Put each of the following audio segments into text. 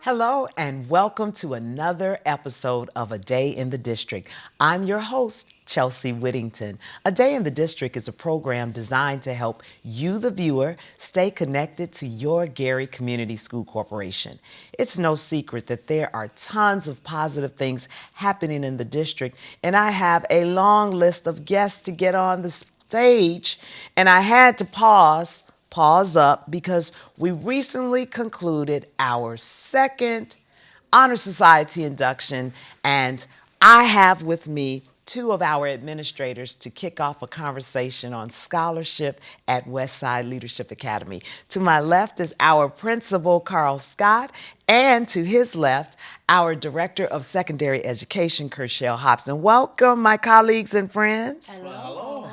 Hello and welcome to another episode of A Day in the District. I'm your host, Chelsea Whittington. A Day in the District is a program designed to help you, the viewer, stay connected to your Gary Community School Corporation. It's no secret that there are tons of positive things happening in the district, and I have a long list of guests to get on the stage, and I had to pause up because we recently concluded our second Honor Society induction, and I have with me two of our administrators to kick off a conversation on scholarship at Westside Leadership Academy. To my left is our principal, Carl Scott, and to his left, our Director of Secondary Education, Crachelle Hopsin. Welcome, my colleagues and friends. Hello.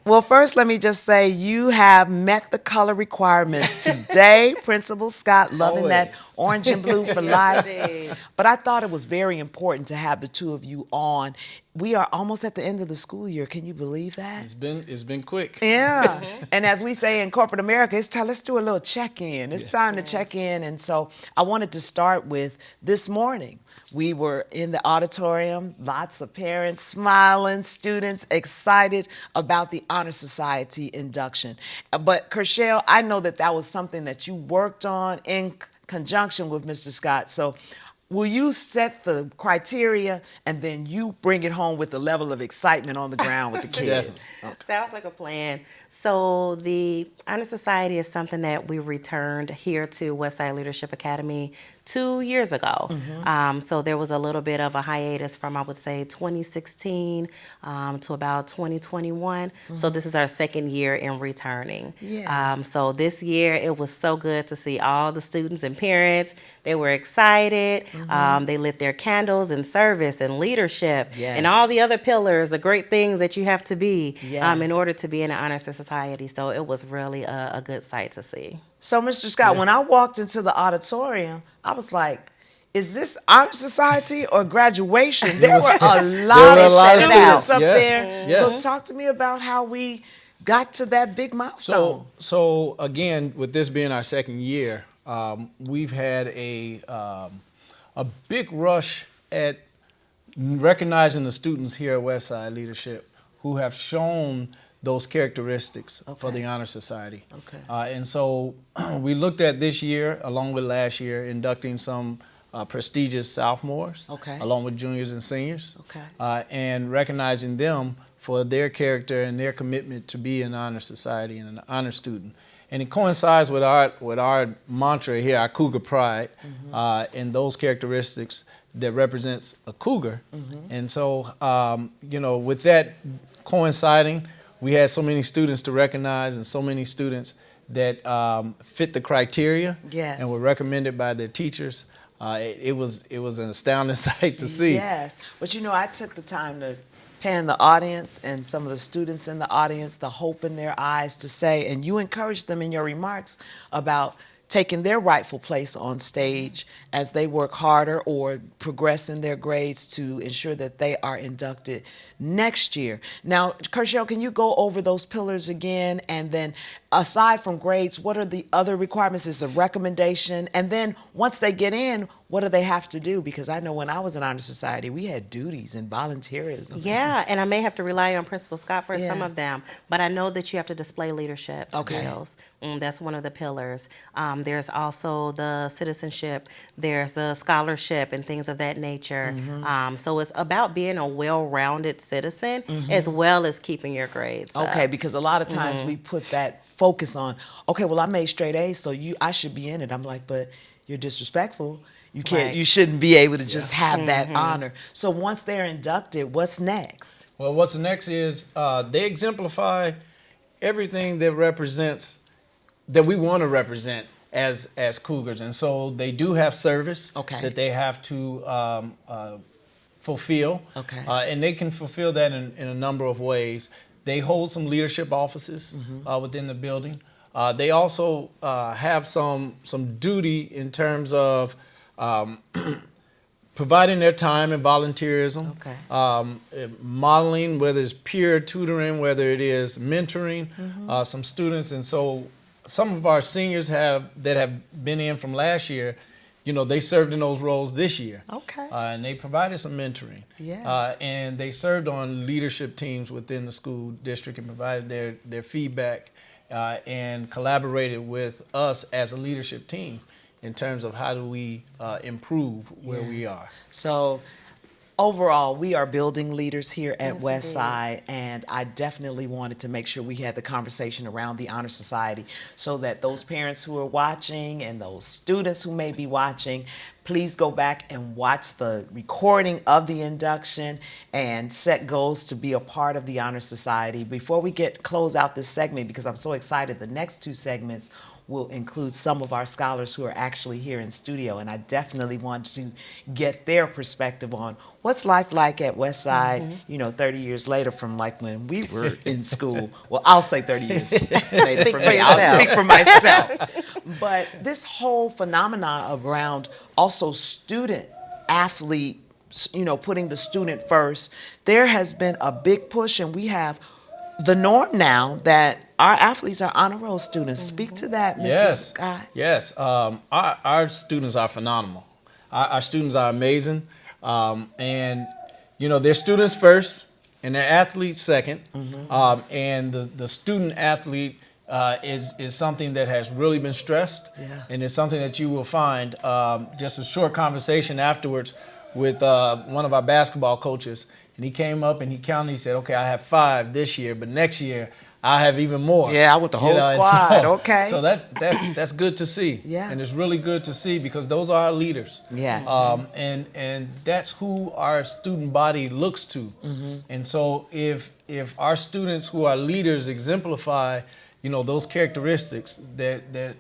Well, first, let me just say you have met the color requirements today. Principal Scott, loving that orange and blue for life. But I thought it was very important to have the two of you on. We are almost at the end of the school year. Can you believe that? It's been quick. Yeah. And as we say in corporate America, it's time, let's do a little check-in. It's time to check in. And so I wanted to start with this morning. We were in the auditorium, lots of parents smiling, students excited about the Honor Society induction. But Crachelle, I know that that was something that you worked on in conjunction with Mr. Scott. So will you set the criteria and then you bring it home with the level of excitement on the ground with the kids? Okay. Sounds like a plan. So the Honor Society is something that we returned here to Westside Leadership Academy 2 years ago. So there was a little bit of a hiatus from, I would say, 2016 to about 2021. So this is our second year in returning. Yeah. So this year it was so good to see all the students and parents. They were excited. They lit their candles in service and leadership and all the other pillars, the great things that you have to be in order to be in an Honor Society. So it was really a good sight to see. So, Mr. Scott, when I walked into the auditorium, I was like, is this Honor Society or graduation? There were a lot of students up there. Yes. So talk to me about how we got to that big milestone. So again, with this being our second year, we've had a big rush at recognizing the students here at Westside Leadership who have shown those characteristics for the Honor Society. And so we looked at this year, along with last year, inducting some prestigious sophomores, along with juniors and seniors, and recognizing them for their character and their commitment to be an Honor Society and an honor student. And it coincides with our mantra here, our Cougar Pride, and those characteristics that represents a Cougar. And so, with that coinciding, we had so many students to recognize and so many students that fit the criteria and were recommended by their teachers. It was an astounding sight to see. Yes, but I took the time to pan the audience and some of the students in the audience, the hope in their eyes to say, and you encouraged them in your remarks about taking their rightful place on stage as they work harder or progress in their grades to ensure that they are inducted next year. Now, Crachelle, can you go over those pillars again? And then aside from grades, what are the other requirements? Is a recommendation? And then once they get in, what do they have to do? Because I know when I was in Honor Society, we had duties and volunteerism. Yeah, and I may have to rely on Principal Scott for some of them, but I know that you have to display leadership skills. That's one of the pillars. There's also the citizenship, there's the scholarship and things of that nature. So it's about being a well-rounded citizen as well as keeping your grades up. Because a lot of times we put that focus on, well, I made straight A's, so I should be in it. I'm like, but you're disrespectful. You can't. You shouldn't be able to just have that honor. So once they're inducted, what's next? Well, what's next is they exemplify everything that represents that we want to represent as Cougars, and so they do have service that they have to fulfill. And they can fulfill that in a number of ways. They hold some leadership offices within the building. They also have some duty in terms of providing their time and volunteerism, modeling, whether it's peer tutoring, whether it is mentoring some students. And so some of our seniors that have been in from last year, they served in those roles this year. Okay. And they provided some mentoring. Yes. And they served on leadership teams within the school district and provided their feedback and collaborated with us as a leadership team in terms of how do we improve where we are. So overall, we are building leaders here at Yes, Westside, and I definitely wanted to make sure we had the conversation around the Honor Society so that those parents who are watching and those students who may be watching, please go back and watch the recording of the induction and set goals to be a part of the Honor Society. Before we close out this segment, because I'm so excited, the next two segments will include some of our scholars who are actually here in studio, and I definitely want to get their perspective on what's life like at Westside, 30 years later from like when we were in school. Well, I'll say 30 years later. Speak for for me. yourself. I'll speak for myself. But this whole phenomenon around also student athlete, putting the student first, there has been a big push, and we have the norm now that our athletes are honor roll students. Speak to that, Mr. Scott. Yes. Our students are phenomenal. Our students are amazing. And, they're students first and they're athletes second. And the student athlete is something that has really been stressed. Yeah. And it's something that you will find just a short conversation afterwards with one of our basketball coaches. And he came up and he counted. He said, okay, I have 5 this year, but next year I have even more. Yeah, with the whole squad. Okay. So that's good to see. Yeah. And it's really good to see because those are our leaders. Yes. And that's who our student body looks to. And so if our students who are leaders exemplify, those characteristics that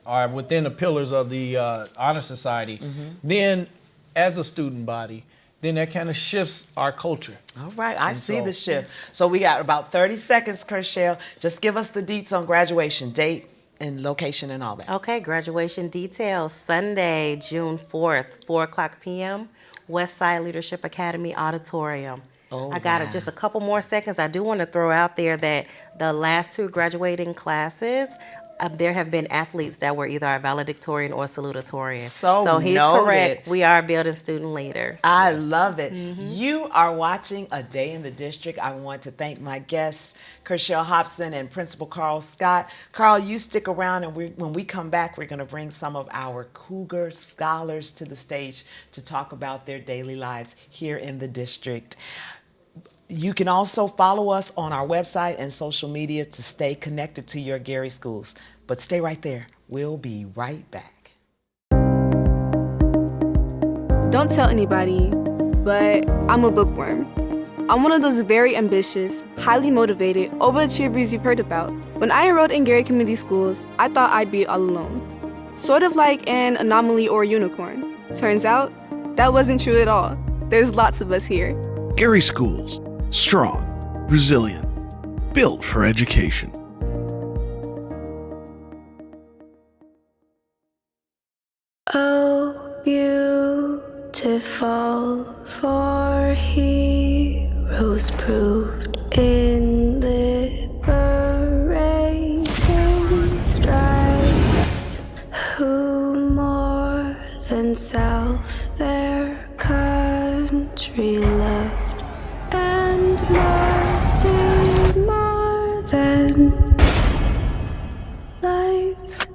are within the pillars of the Honor Society, then as a student body, then that kind of shifts our culture. All right, I see the shift. So we got about 30 seconds, Crachelle. Just give us the deets on graduation, date and location and all that. Okay, graduation details, Sunday, June 4th, 4 o'clock p.m., Westside Leadership Academy Auditorium. Oh, I got wow. just a couple more seconds. I do want to throw out there that the last 2 graduating classes, there have been athletes that were either our valedictorian or salutatorian. So he's noted. Correct. We are building student leaders. I love it. You are watching A Day in the District. I want to thank my guests, Crachelle Hopsin and Principal Carl Scott. Carl, you stick around, and when we come back, we're going to bring some of our Cougar scholars to the stage to talk about their daily lives here in the district. You can also follow us on our website and social media to stay connected to your Gary schools. But stay right there. We'll be right back. Don't tell anybody, but I'm a bookworm. I'm one of those very ambitious, highly motivated, overachievers you've heard about. When I enrolled in Gary Community Schools, I thought I'd be all alone. Sort of like an anomaly or a unicorn. Turns out, that wasn't true at all. There's lots of us here. Gary Schools. Strong, resilient, built for education. Oh, beautiful for heroes proved in liberating strife, who more than self their country loved. And mercy more than life.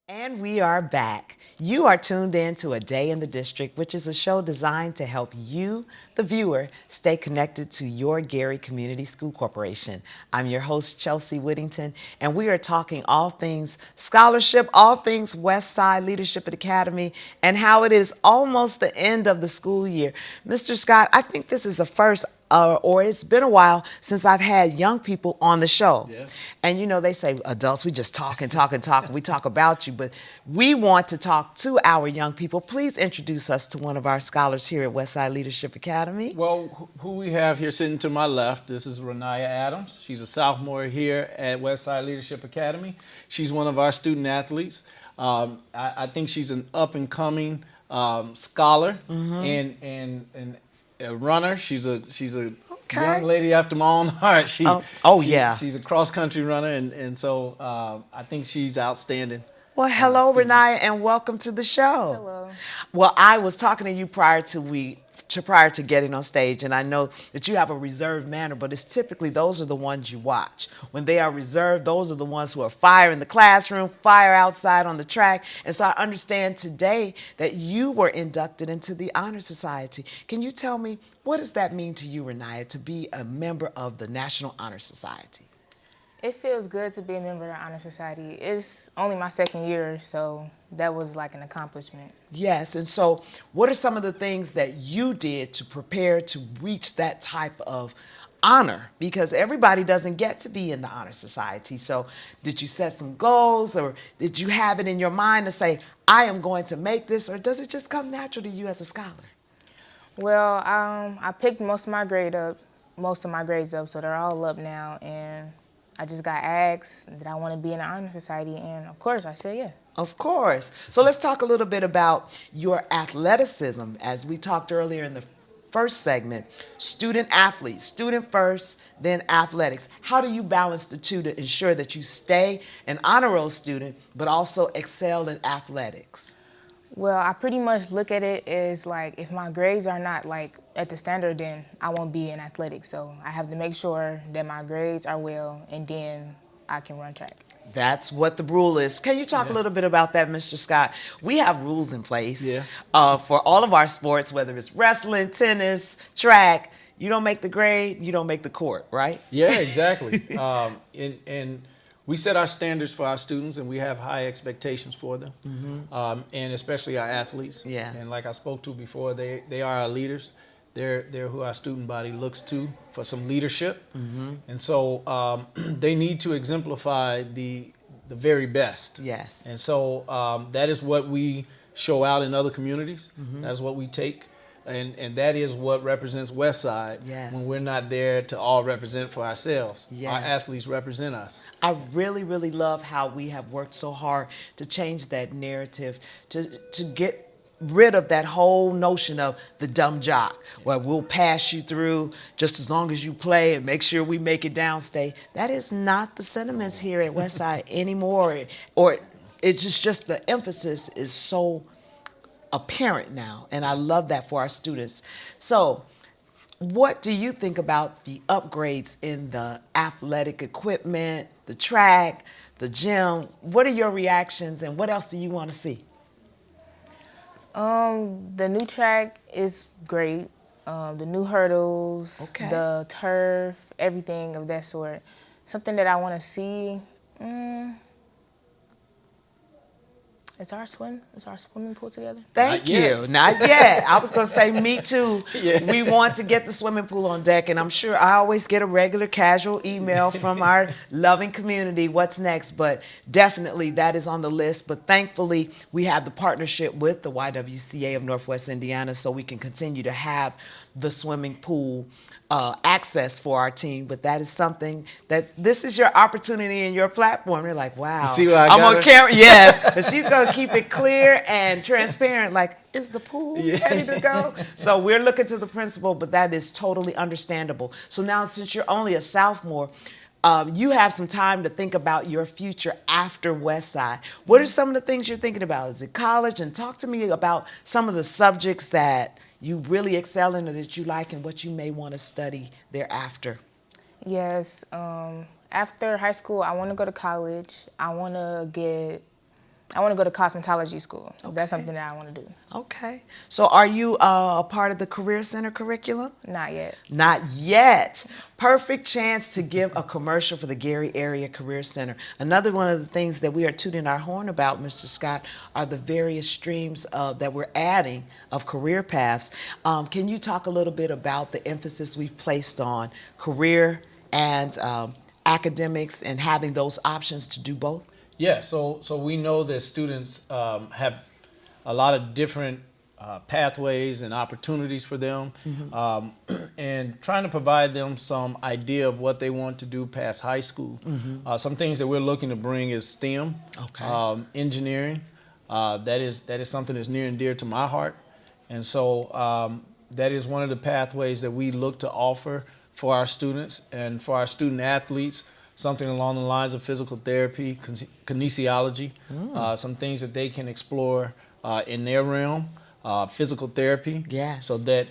And we are back. You are tuned in to A Day in the District, which is a show designed to help you, the viewer, stay connected to your Gary Community School Corporation. I'm your host, Chelsea Whittington, and we are talking all things scholarship, all things Westside Leadership Academy, and how it is almost the end of the school year. Mr. Scott, I think this is the first or it's been a while since I've had young people on the show. Yeah. And they say adults, we just talk and talk and talk. We talk about you, but we want to talk to our young people. Please introduce us to one of our scholars here at Westside Leadership Academy. Well, who we have here sitting to my left, this is Renaya Adams. She's a sophomore here at Westside Leadership Academy. She's one of our student athletes. I think she's an up-and-coming scholar and a runner. She's a young lady after my own heart. She's a cross-country runner, and so I think she's outstanding. Well, hello, students. Renaya, and welcome to the show. Hello. Well, I was talking to you prior to getting on stage, and I know that you have a reserved manner, but it's typically those are the ones you watch. When they are reserved, those are the ones who are fire in the classroom, fire outside on the track. And so I understand today that you were inducted into the Honor Society. Can you tell me, what does that mean to you, Renaya, to be a member of the National Honor Society? It feels good to be a member of the Honor Society. It's only my second year, so that was like an accomplishment. Yes, and so what are some of the things that you did to prepare to reach that type of honor? Because everybody doesn't get to be in the Honor Society. So did you set some goals, or did you have it in your mind to say, I am going to make this, or does it just come natural to you as a scholar? Well, I picked most of my grades up, so they're all up now, and I just got asked that I want to be in the Honor Society, and of course I said yeah. Of course. So let's talk a little bit about your athleticism. As we talked earlier in the first segment, student athletes, student first, then athletics. How do you balance the two to ensure that you stay an honor roll student, but also excel in athletics? Well, I pretty much look at it as like, if my grades are not like at the standard, then I won't be in athletics. So I have to make sure that my grades are well, and then I can run track. That's what the rule is. Can you talk a little bit about that, Mr. Scott? We have rules in place Yeah. For all of our sports, whether it's wrestling, tennis, track. You don't make the grade, you don't make the court, right? Yeah, exactly. And we set our standards for our students, and we have high expectations for them, and especially our athletes. Yes. And like I spoke to before, they are our leaders. They're who our student body looks to for some leadership. And so they need to exemplify the very best. Yes. And so that is what we show out in other communities. That's what we take. And that is what represents Westside. Yes. When we're not there to all represent for ourselves. Yes. Our athletes represent us. I really, really love how we have worked so hard to change that narrative, to get rid of that whole notion of the dumb jock, where we'll pass you through just as long as you play and make sure we make it downstate. That is not the sentiments here at Westside anymore. Or it's just the emphasis is so apparent now, and I love that for our students. So what do you think about the upgrades in the athletic equipment, the track, the gym? What are your reactions, and what else do you want to see? The new track is great. The new hurdles, Okay. the turf, everything of that sort. Something that I want to see. Is our swimming pool together? Thank Not you. yet. Not yet. I was going to say me too. Yeah. We want to get the swimming pool on deck, and I'm sure I always get a regular casual email from our loving community, what's next, but definitely that is on the list. But thankfully, we have the partnership with the YWCA of Northwest Indiana, so we can continue to have the swimming pool access for our team. But that is something that this is your opportunity and your platform. They're like, wow. You see what I I'm got on her? camera. Yes. But she's going to keep it clear and transparent. Like, is the pool ready to go? So we're looking to the principal, but that is totally understandable. So now, since you're only a sophomore, you have some time to think about your future after Westside. What are some of the things you're thinking about? Is it college? And talk to me about some of the subjects that you really excel in or that you like, and what you may want to study thereafter. Yes. After high school, I want to go to college. I want to go to cosmetology school. Okay. That's something that I want to do. Okay. So are you a part of the Career Center curriculum? Not yet. Not yet. Perfect chance to give a commercial for the Gary Area Career Center. Another one of the things that we are tooting our horn about, Mr. Scott, are the various streams that we're adding of career paths. Can you talk a little bit about the emphasis we've placed on career and academics and having those options to do both? Yeah, so we know that students have a lot of different pathways and opportunities for them, and trying to provide them some idea of what they want to do past high school. Some things that we're looking to bring is STEM, engineering. That is something that's near and dear to my heart, and so that is one of the pathways that we look to offer for our students and for our student athletes, something along the lines of physical therapy, kinesiology, some things that they can explore in their realm. Physical therapy, Yes. so that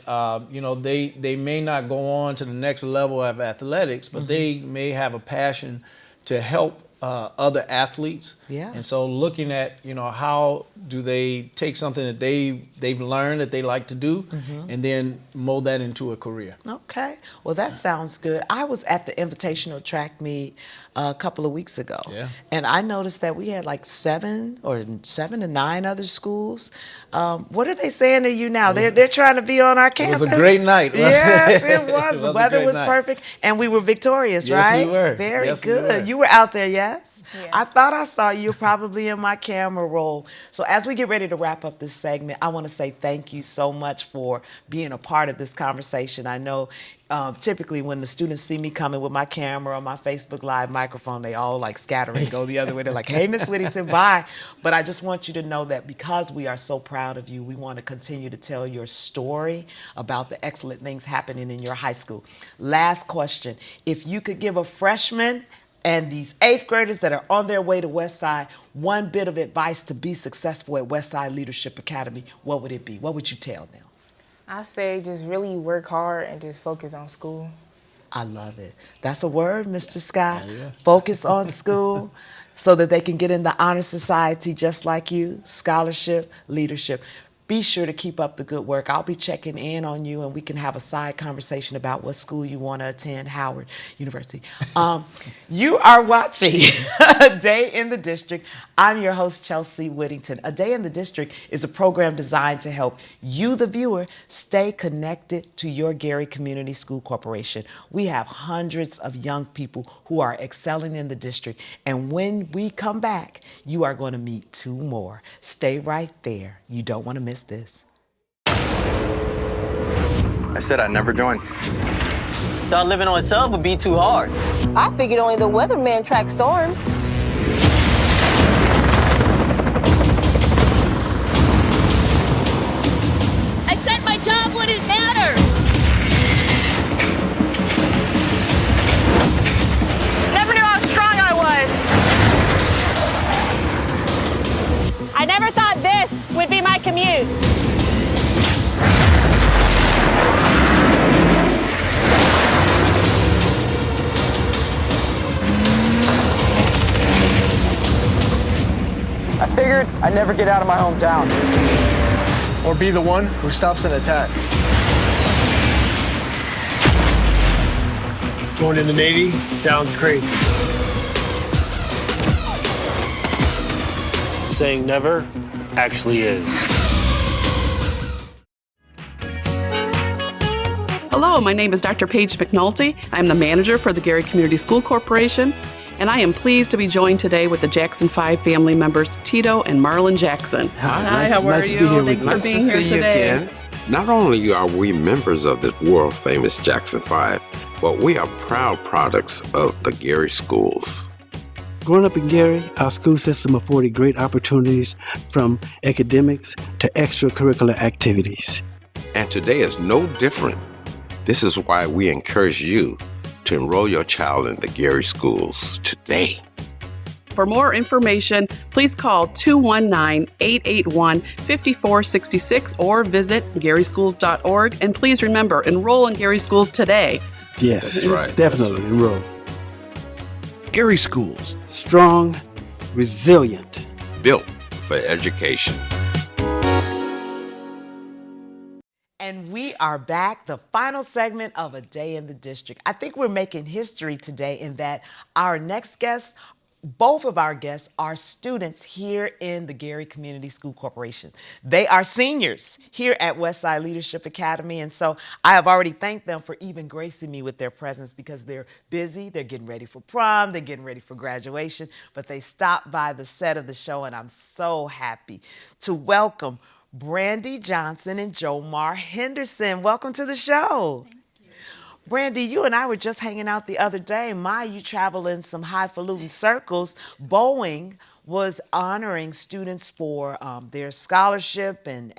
they may not go on to the next level of athletics, but they may have a passion to help other athletes. Yeah. And so looking at how do they take something that they've learned that they like to do, and then mold that into a career. Okay. Well, that sounds good. I was at the invitational track meet a couple of weeks ago. Yeah. And I noticed that we had like 7 to 9 other schools. What are they saying to you now? They're trying to be on our campus. It was a great night, wasn't Yes, it? it was. It The was a weather great was night. perfect, and we were victorious, Yes, right? we were. Very Yes, we good. were. You were out there, yes? Yeah. I thought I saw you. You're probably in my camera roll. So as we get ready to wrap up this segment, I want to say thank you so much for being a part of this conversation. I know typically when the students see me coming with my camera or my Facebook Live microphone, they all like scatter and go the other way. They're like, hey, Miss Whittington, bye. But I just want you to know that because we are so proud of you, we want to continue to tell your story about the excellent things happening in your high school. Last question. If you could give a freshman and these 8th graders that are on their way to Westside one bit of advice to be successful at Westside Leadership Academy, what would it be? What would you tell them? I say just really work hard and just focus on school. I love it. That's a word, Mr. Scott. Yes. Focus on school so that they can get in the honor society just like you, scholarship, leadership. Be sure to keep up the good work. I'll be checking in on you, and we can have a side conversation about what school you want to attend, Howard University. You are watching A Day in the District. I'm your host, Chelsea Whittington. A Day in the District is a program designed to help you, the viewer, stay connected to your Gary Community School Corporation. We have hundreds of young people who are excelling in the district, and when we come back, you are going to meet 2 more. Stay right there. You don't want to miss this. I said I'd never join. Thought living on sub would be too hard. I figured only the weatherman track storms. I said my job wouldn't matter. Never knew how strong I was. I never thought this would be my commute. I figured I'd never get out of my hometown. Or be the one who stops an attack. Joining the Navy sounds crazy. Saying never actually is. Hello, my name is Dr. Paige McNulty. I'm the manager for the Gary Community School Corporation, and I am pleased to be joined today with the Jackson 5 family members, Tito and Marlon Jackson. Hi, how are you? Thanks for being here today. Not only are we members of the world-famous Jackson 5, but we are proud products of the Gary schools. Growing up in Gary, our school system afforded great opportunities from academics to extracurricular activities. And today is no different. This is why we encourage you to enroll your child in the Gary schools today. For more information, please call 219-881-5466 or visit garyschools.org. And please remember, enroll in Gary Schools today. Yes, Right. definitely enroll. Gary Schools. Strong, resilient. Built for education. And we are back, the final segment of A Day in the District. I think we're making history today in that our next guests, both of our guests, are students here in the Gary Community School Corporation. They are seniors here at Westside Leadership Academy, and so I have already thanked them for even gracing me with their presence because they're busy, they're getting ready for prom, they're getting ready for graduation, but they stopped by the set of the show, and I'm so happy to welcome Brandy Johnson and Jomar Henderson. Welcome to the show. Thank you. Brandy, you and I were just hanging out the other day. You travel in some highfalutin circles. Boeing was honoring students for their scholarship and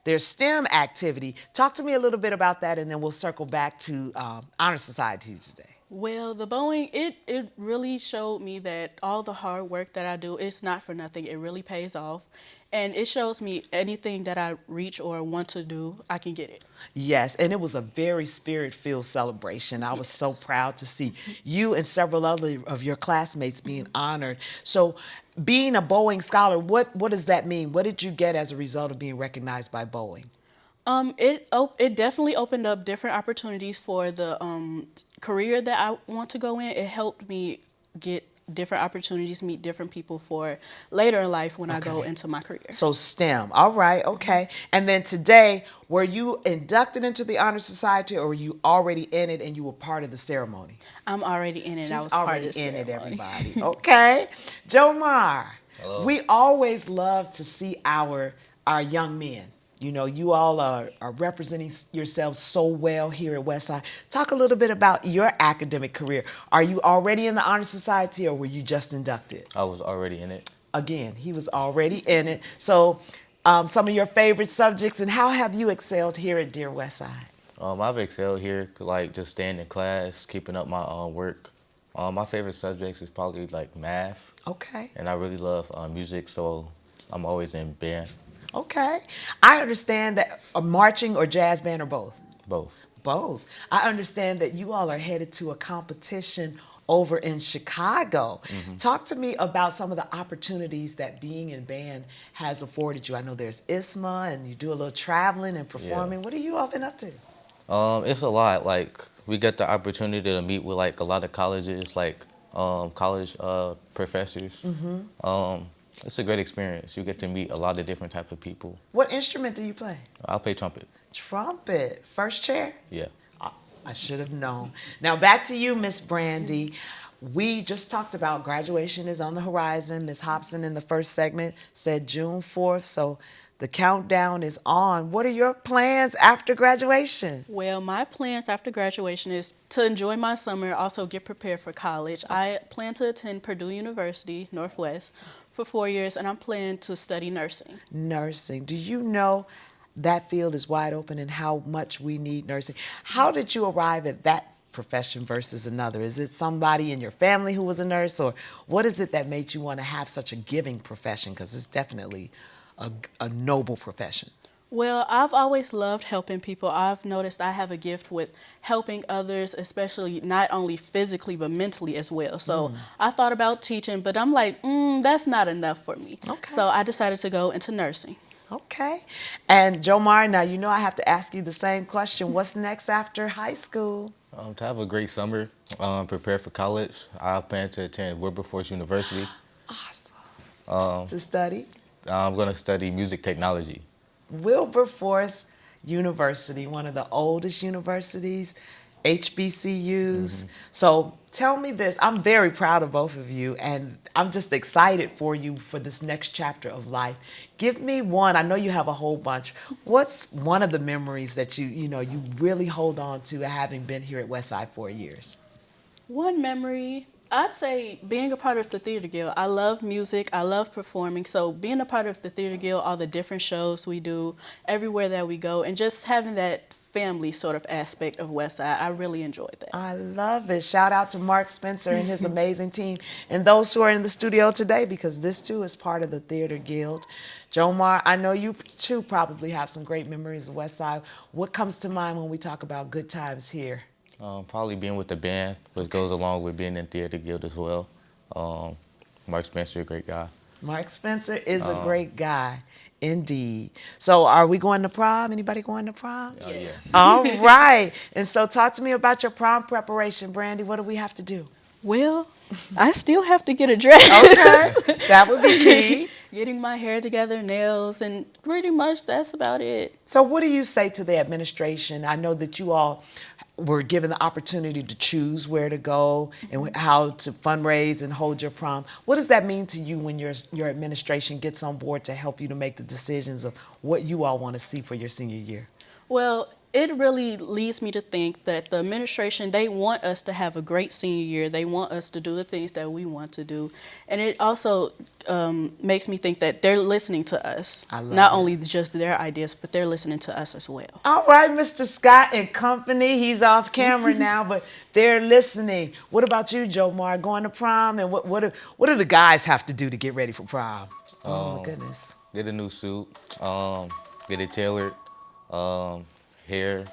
their STEM activity. Talk to me a little bit about that, and then we'll circle back to Honor Society today. Well, the Boeing, it really showed me that all the hard work that I do, it's not for nothing. It really pays off. And it shows me anything that I reach or want to do, I can get it. Yes, and it was a very spirit-filled celebration. I was so proud to see you and several other of your classmates being honored. So, being a Boeing scholar, what does that mean? What did you get as a result of being recognized by Boeing? It definitely opened up different opportunities for the career that I want to go in. It helped me get different opportunities, meet different people for later in life when I go into my career. So STEM, all right, okay. And then today, were you inducted into the Honor Society, or were you already in it and you were part of the ceremony? I'm already in it. She's I was part of already the in it, ceremony. everybody. Okay, Jomar. Hello. We always love to see our young men. You know, you all are representing yourselves so well here at Westside. Talk a little bit about your academic career. Are you already in the Honor Society, or were you just inducted? I was already in it. Again, he was already in it. So some of your favorite subjects, and how have you excelled here at Dear Westside? I've excelled here, like just staying in class, keeping up my work. My favorite subjects is probably like math. Okay. And I really love music, so I'm always in band. Okay. I understand that a marching or jazz band, or both? Both. Both. I understand that you all are headed to a competition over in Chicago. Talk to me about some of the opportunities that being in band has afforded you. I know there's ISMA, and you do a little traveling and performing. Yeah. What have you all been up to? It's a lot. Like, we get the opportunity to meet with like a lot of colleges, like college professors. It's a great experience. You get to meet a lot of different types of people. What instrument do you play? I play trumpet. Trumpet. First chair? Yeah. I should have known. Now back to you, Miss Brandy. We just talked about graduation is on the horizon. Miss Hopsin in the first segment said June 4th, so the countdown is on. What are your plans after graduation? Well, my plans after graduation is to enjoy my summer, also get prepared for college. I plan to attend Purdue University, Northwest, for 4 years, and I'm planning to study nursing. Nursing. Do you know that field is wide open and how much we need nursing? How did you arrive at that profession versus another? Is it somebody in your family who was a nurse, or what is it that made you want to have such a giving profession? Because it's definitely a noble profession. Well, I've always loved helping people. I've noticed I have a gift with helping others, especially not only physically but mentally as well. So I thought about teaching, but I'm like, that's not enough for me. Okay. So I decided to go into nursing. Okay. And Jomar, now you know I have to ask you the same question. What's next after high school? To have a great summer, prepare for college, I plan to attend Wilberforce University. Awesome. To study? I'm going to study music technology. Wilberforce University, one of the oldest universities, HBCUs. So tell me this. I'm very proud of both of you, and I'm just excited for you for this next chapter of life. Give me one. I know you have a whole bunch. What's one of the memories that you really hold on to, having been here at Westside 4 years? One memory, I'd say being a part of the Theater Guild. I love music, I love performing, so being a part of the Theater Guild, all the different shows we do, everywhere that we go, and just having that family sort of aspect of Westside, I really enjoyed that. I love it. Shout out to Mark Spencer and his amazing team, and those who are in the studio today, because this too is part of the Theater Guild. Jomar, I know you too probably have some great memories of Westside. What comes to mind when we talk about good times here? Probably being with the band, which goes along with being in Theater Guild as well. Mark Spencer, a great guy. Mark Spencer is a great guy, indeed. So are we going to prom? Anybody going to prom? Yes. All right. And so talk to me about your prom preparation, Brandy. What do we have to do? Well, I still have to get a dress. Okay, that would be key. Getting my hair together, nails, and pretty much that's about it. So what do you say to the administration? I know that you all were given the opportunity to choose where to go and how to fundraise and hold your prom. What does that mean to you when your administration gets on board to help you to make the decisions of what you all want to see for your senior year? Well, it really leads me to think that the administration, they want us to have a great senior year. They want us to do the things that we want to do. And it also makes me think that they're listening to us. I love Not it. only just their ideas, but they're listening to us as well. All right, Mr. Scott and company. He's off camera now, but they're listening. What about you, Jomar? Going to prom, and what do the guys have to do to get ready for prom? Oh my goodness. Get a new suit. Get it tailored. Hair.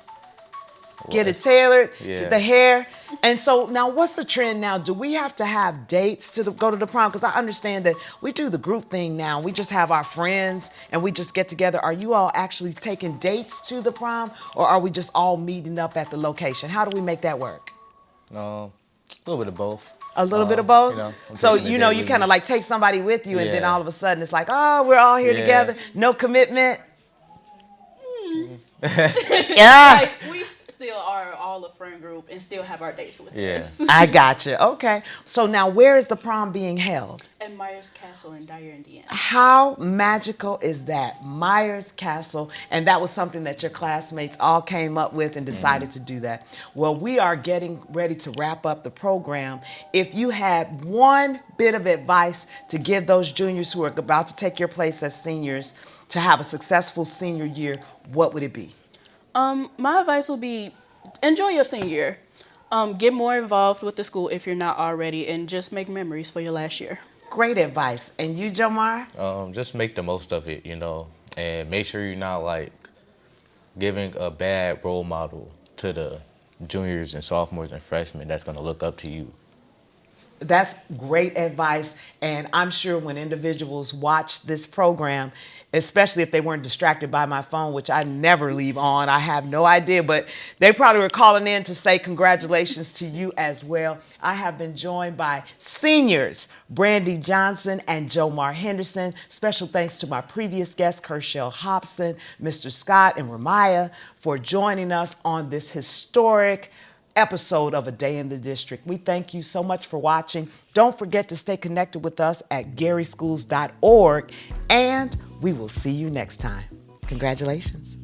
Get it tailored, Yeah. get the hair. And so now what's the trend now? Do we have to have dates to go to the prom? Because I understand that we do the group thing now. We just have our friends and we just get together. Are you all actually taking dates to the prom, or are we just all meeting up at the location? How do we make that work? A little bit of both. A little bit of both? You know, I'm So, taking a you know, date you with kind of me. like take somebody with you and then Yeah. all of a sudden it's like, oh, we're all here Yeah. together. No commitment. Like, we still are all a friend group and still have our dates with us. I got you. Okay. So now where is the prom being held? At Myers Castle in Dyer, Indiana. How magical is that? Myers Castle. And that was something that your classmates all came up with and decided to do that. Well, we are getting ready to wrap up the program. If you had one bit of advice to give those juniors who are about to take your place as seniors to have a successful senior year, what would it be? My advice will be enjoy your senior year. Get more involved with the school if you're not already, and just make memories for your last year. Great advice. And you, Jomar? Just make the most of it, you know, and make sure you're not like giving a bad role model to the juniors and sophomores and freshmen that's going to look up to you. That's great advice, and I'm sure when individuals watch this program, especially if they weren't distracted by my phone, which I never leave on, I have no idea, but they probably were calling in to say congratulations to you as well. I have been joined by seniors Brandy Johnson and Jomar Henderson. Special thanks to my previous guests, Crachelle Hopsin, Mr. Scott, and Ramaya for joining us on this historic episode of A Day in the District. We thank you so much for watching. Don't forget to stay connected with us at garyschools.org, and we will see you next time. Congratulations.